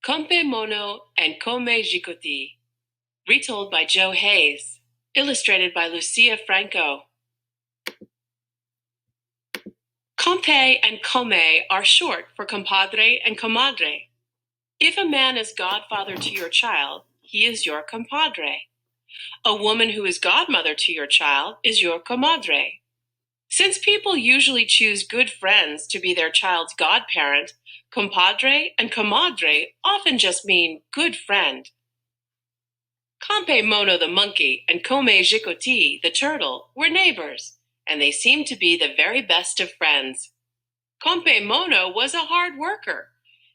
Kompe Mono and Kome Jikoti, retold by Joe Hayes, illustrated by Lucia Franco. Kompe and Kome are short for compadre and comadre. If a man is godfather to your child, he is your compadre. A woman who is godmother to your child is your comadre. Since people usually choose good friends to be their child's godparent, compadre and comadre often just mean good friend. Kompe Mono the monkey and Kome Jikoti the turtle were neighbors, and they seemed to be the very best of friends. Kompe Mono was a hard worker.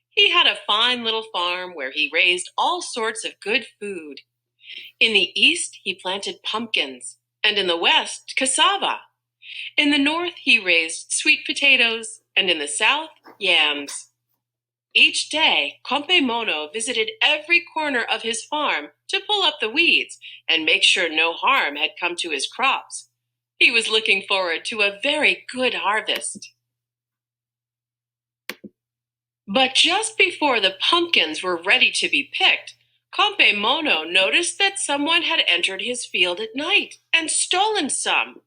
He had a fine little farm where he raised all sorts of good food. In the east, he planted pumpkins, and in the west, cassava. In the north, he raised sweet potatoes, and in the south, yams. Each day, Kompe Mono visited every corner of his farm to pull up the weeds and make sure no harm had come to his crops. He was looking forward to a very good harvest. But just before the pumpkins were ready to be picked, Kompe Mono noticed that someone had entered his field at night and stolen some.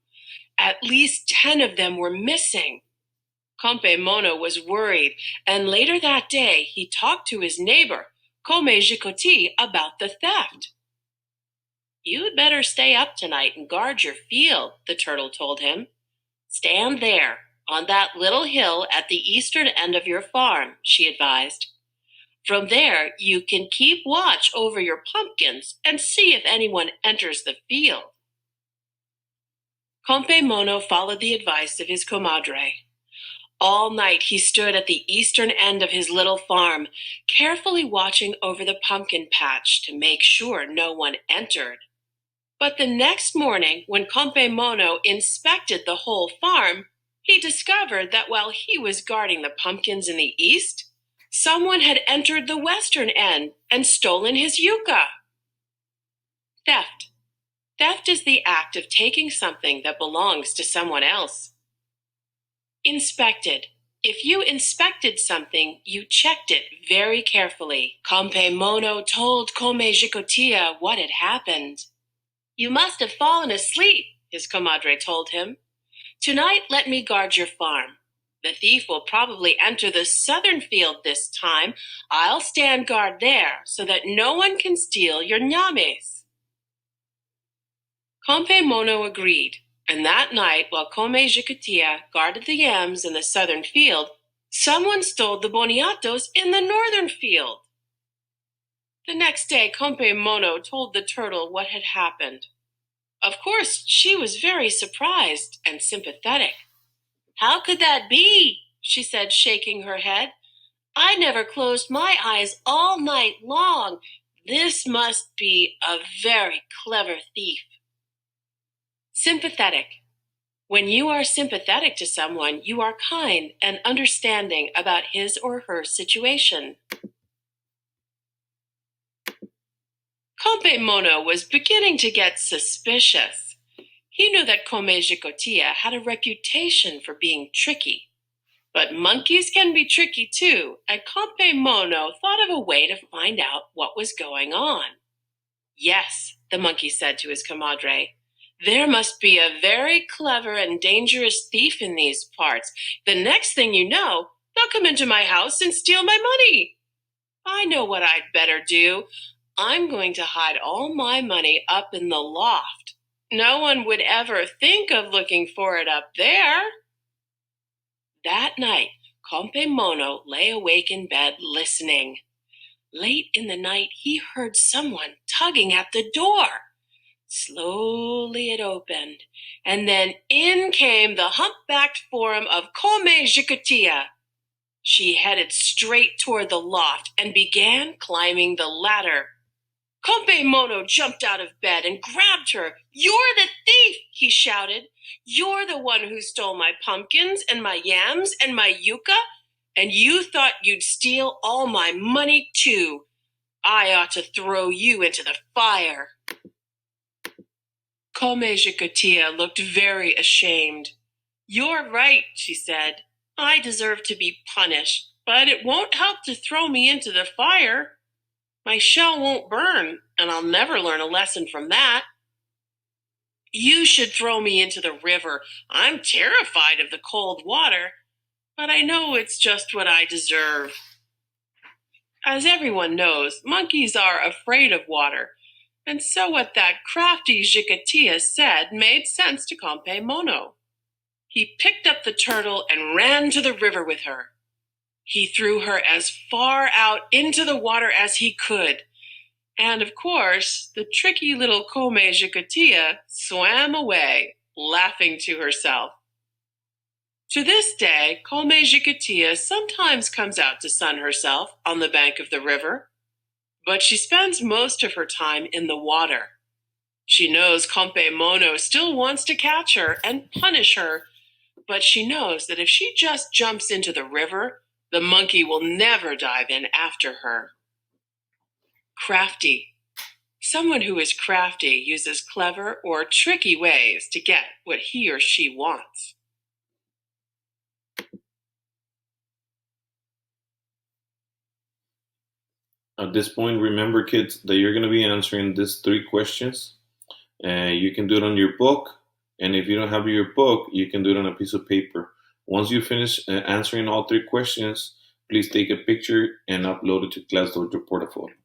At least 10 of them were missing. Kompe Mono was worried, and later that day he talked to his neighbor, Kome Jikoti, about the theft. "You'd better stay up tonight and guard your field," the turtle told him. "Stand there, on that little hill at the eastern end of your farm," she advised. "From there, you can keep watch over your pumpkins and see if anyone enters the field." Kompe Mono followed the advice of his comadre. All night he stood at the eastern end of his little farm, carefully watching over the pumpkin patch to make sure no one entered. But the next morning, when Kompe Mono inspected the whole farm, he discovered that while he was guarding the pumpkins in the east, someone had entered the western end and stolen his yucca. Theft. Theft is the act of taking something that belongs to someone else. Inspected. If you inspected something, you checked it very carefully. Kompe Mono told Kome Jikotia what had happened. "You must have fallen asleep," his comadre told him. "Tonight, let me guard your farm. The thief will probably enter the southern field this time. I'll stand guard there so that no one can steal your ñames." Kompe Mono agreed, and that night, while Kome Jikotia guarded the yams in the southern field, someone stole the boniatos in the northern field. The next day, Kompe Mono told the turtle what had happened. Of course, she was very surprised and sympathetic. "How could that be?" she said, shaking her head. "I never closed my eyes all night long. This must be a very clever thief." Sympathetic. When you are sympathetic to someone, you are kind and understanding about his or her situation. Kompe Mono was beginning to get suspicious. He knew that Kome Jikotia had a reputation for being tricky. But monkeys can be tricky too, and Kompe Mono thought of a way to find out what was going on. "Yes," the monkey said to his comadre, "there must be a very clever and dangerous thief in these parts. The next thing you know, they'll come into my house and steal my money. I know what I'd better do. I'm going to hide all my money up in the loft. No one would ever think of looking for it up there." That night, Kompe Mono lay awake in bed listening. Late in the night, he heard someone tugging at the door. Slowly it opened, and then in came the humpbacked form of Kome Jikotia. She headed straight toward the loft and began climbing the ladder. Kompe Mono jumped out of bed and grabbed her. "You're the thief," he shouted. "You're the one who stole my pumpkins and my yams and my yucca, and you thought you'd steal all my money too. I ought to throw you into the fire." Kome Jikotia looked very ashamed. "You're right," she said. "I deserve to be punished. but it won't help to throw me into the fire. My shell won't burn, and I'll never learn a lesson from that. You should throw me into the river. I'm terrified of the cold water, but I know it's just what I deserve. As everyone knows, monkeys are afraid of water, and so what that crafty Jicatia said made sense to Compe Mono. He picked up the turtle and ran to the river with her. He threw her as far out into the water as he could. And of course, the tricky little Come Jicatia swam away, laughing to herself. To this day, Come Jicatia sometimes comes out to sun herself on the bank of the river, but she spends most of her time in the water. She knows Compe Mono still wants to catch her and punish her, but she knows that if she just jumps into the river, the monkey will never dive in after her. Crafty. Someone who is crafty uses clever or tricky ways to get what he or she wants. At this point, remember, kids, that you're going to be answering these 3 questions. You can do it on your book, and if you don't have your book, you can do it on a piece of paper. Once you finish answering all 3 questions, please take a picture and upload it to Class Dojo portfolio.